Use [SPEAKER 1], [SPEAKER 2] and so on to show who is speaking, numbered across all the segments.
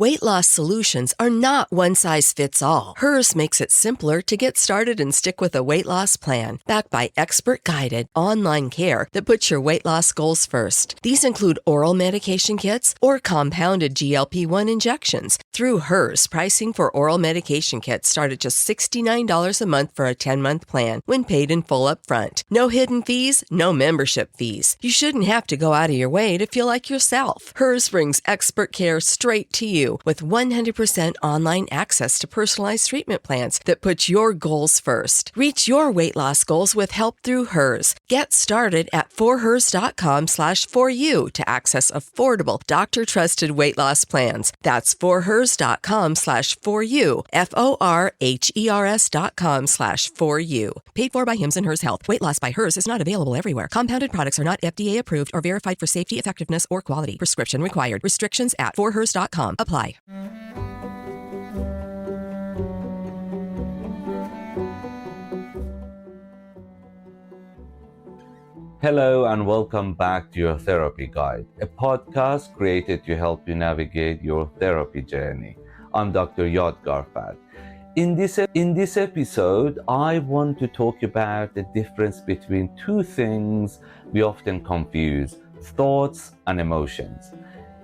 [SPEAKER 1] Weight loss solutions are not one size fits all. Hers makes it simpler to get started and stick with a weight loss plan, backed by expert-guided online care that puts your weight loss goals first. These include oral medication kits or compounded GLP-1 injections. Through Hers, pricing for oral medication kits start at just $69 a month for a 10-month plan when paid in full upfront. No hidden fees, no membership fees. You shouldn't have to go out of your way to feel like yourself. Hers brings expert care straight to you with 100% online access to personalized treatment plans that put your goals first. Reach your weight loss goals with help through Hers. Get started at forhers.com/4u to access affordable, doctor-trusted weight loss plans. That's forhers.com/4u, forhers.com/4u. Paid for by Hims and Hers Health. Weight loss by Hers is not available everywhere. Compounded products are not FDA approved or verified for safety, effectiveness, or quality. Prescription required. Restrictions at forhers.com apply.
[SPEAKER 2] Hello and welcome back to your Therapy Guide, a podcast created to help you navigate your therapy journey. I'm Dr. Yadegarfard. In this episode, I want to talk about the difference between two things we often confuse: thoughts and emotions.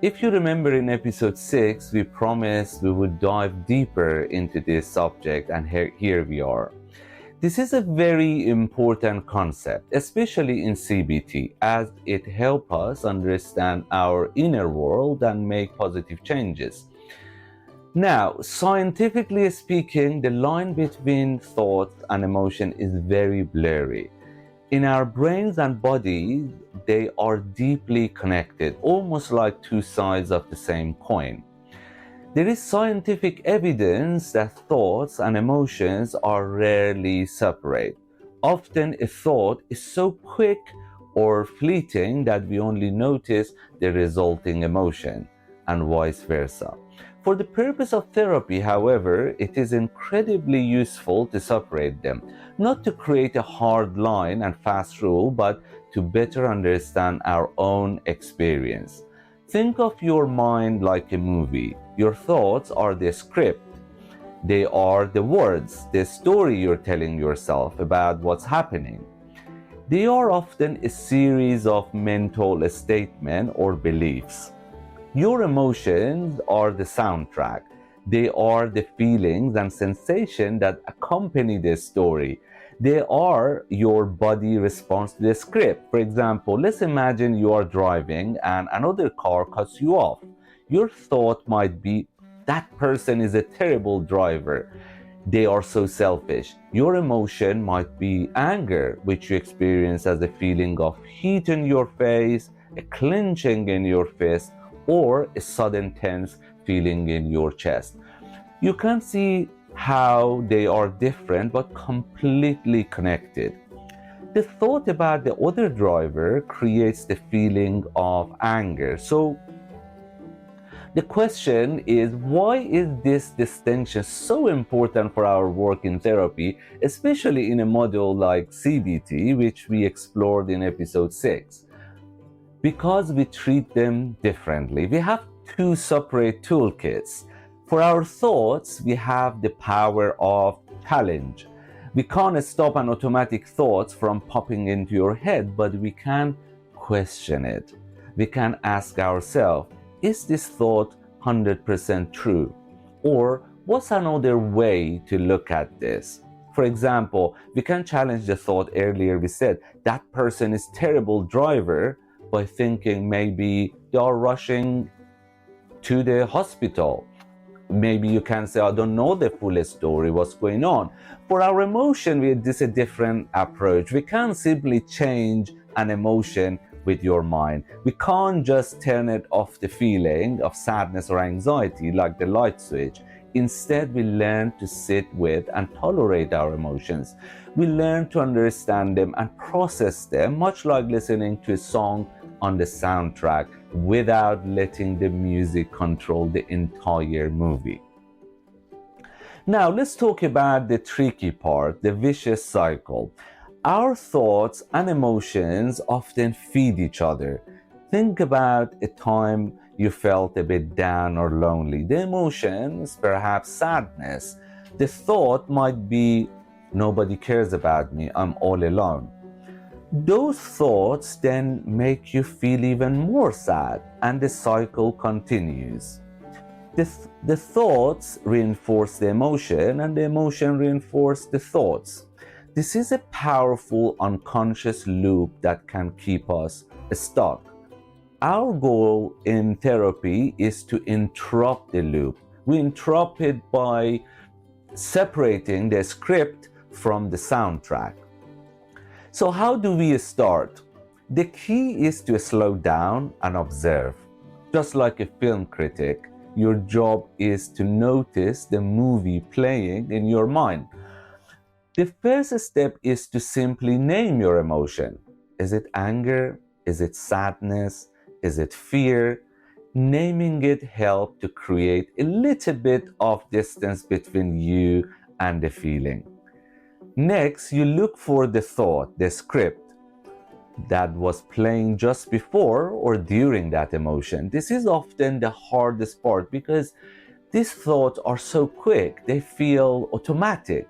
[SPEAKER 2] If you remember in episode 6, we promised we would dive deeper into this subject, and here we are. This is a very important concept, especially in CBT, as it helps us understand our inner world and make positive changes. Now, scientifically speaking, the line between thoughts and emotion is very blurry. In our brains and bodies, they are deeply connected, almost like two sides of the same coin. There is scientific evidence that thoughts and emotions are rarely separate. Often a thought is so quick or fleeting that we only notice the resulting emotion, and vice versa. For the purpose of therapy, however, it is incredibly useful to separate them, not to create a hard line and fast rule, but to better understand our own experience. Think of your mind like a movie. Your thoughts are the script. They are the words, the story you're telling yourself about what's happening. They are often a series of mental statements or beliefs. Your emotions are the soundtrack. They are the feelings and sensations that accompany the story. They are your body response to the script. For example, let's imagine you are driving and another car cuts you off. Your thought might be, that person is a terrible driver. They are so selfish. Your emotion might be anger, which you experience as a feeling of heat in your face, a clenching in your fist, or a sudden tense feeling in your chest. You can see how they are different but completely connected. The thought about the other driver creates the feeling of anger. So the question is, why is this distinction so important for our work in therapy, especially in a module like CBT, which we explored in episode 6? Because we treat them differently. We have two separate toolkits. For our thoughts, we have the power of challenge. We can't stop an automatic thought from popping into your head, but we can question it. We can ask ourselves, is this thought 100% true? Or what's another way to look at this? For example, we can challenge the thought earlier we said, that person is a terrible driver, by thinking maybe they are rushing to the hospital. Maybe you can say, I don't know the full story, what's going on. For our emotion, this is a different approach. We can't simply change an emotion with your mind. We can't just turn it off, the feeling of sadness or anxiety like the light switch. Instead, we learn to sit with and tolerate our emotions. We learn to understand them and process them, much like listening to a song on the soundtrack without letting the music control the entire movie. Now, let's talk about the tricky part, the vicious cycle. Our thoughts and emotions often feed each other. Think about a time you felt a bit down or lonely. The emotion is perhaps sadness. The thought might be, nobody cares about me, I'm all alone. Those thoughts then make you feel even more sad, and the cycle continues. The thoughts reinforce the emotion, and the emotion reinforces the thoughts. This is a powerful unconscious loop that can keep us stuck. Our goal in therapy is to interrupt the loop. We interrupt it by separating the script from the soundtrack. So how do we start? The key is to slow down and observe. Just like a film critic, your job is to notice the movie playing in your mind. The first step is to simply name your emotion. Is it anger? Is it sadness? Is it fear? Naming it helps to create a little bit of distance between you and the feeling. Next, you look for the thought, the script that was playing just before or during that emotion. This is often the hardest part because these thoughts are so quick, they feel automatic.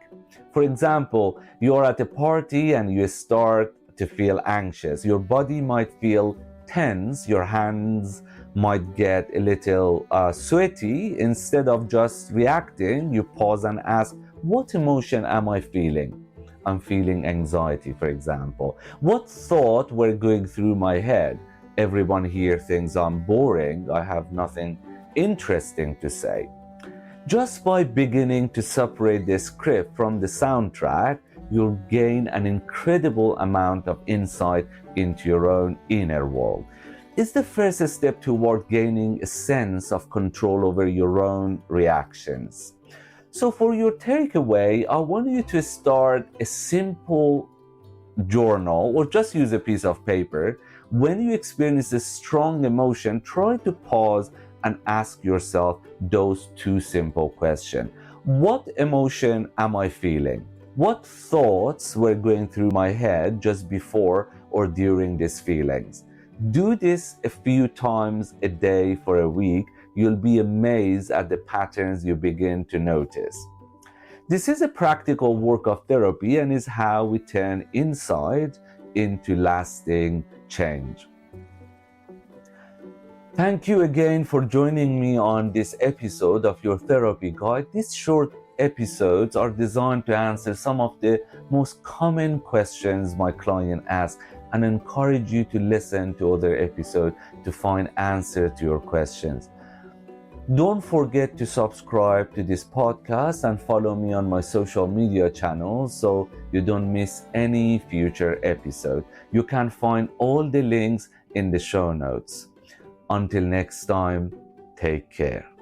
[SPEAKER 2] For example, you're at a party and you start to feel anxious. Your body might feel tense, your hands might get a little sweaty. Instead of just reacting, you pause and ask, what emotion am I feeling? I'm feeling anxiety, for example. What thought were going through my head? Everyone here thinks I'm boring. I have nothing interesting to say. Just by beginning to separate the script from the soundtrack, you'll gain an incredible amount of insight into your own inner world. It's the first step toward gaining a sense of control over your own reactions. So for your takeaway, I want you to start a simple journal or just use a piece of paper. When you experience a strong emotion, try to pause and ask yourself those two simple questions. What emotion am I feeling? What thoughts were going through my head just before or during these feelings? Do this a few times a day for a week. You'll be amazed at the patterns you begin to notice. This is a practical work of therapy and is how we turn insight into lasting change. Thank you again for joining me on this episode of your therapy guide. These short episodes are designed to answer some of the most common questions my client asks and encourage you to listen to other episodes to find answers to your questions. Don't forget to subscribe to this podcast and follow me on my social media channels so you don't miss any future episode. You can find all the links in the show notes. Until next time, take care.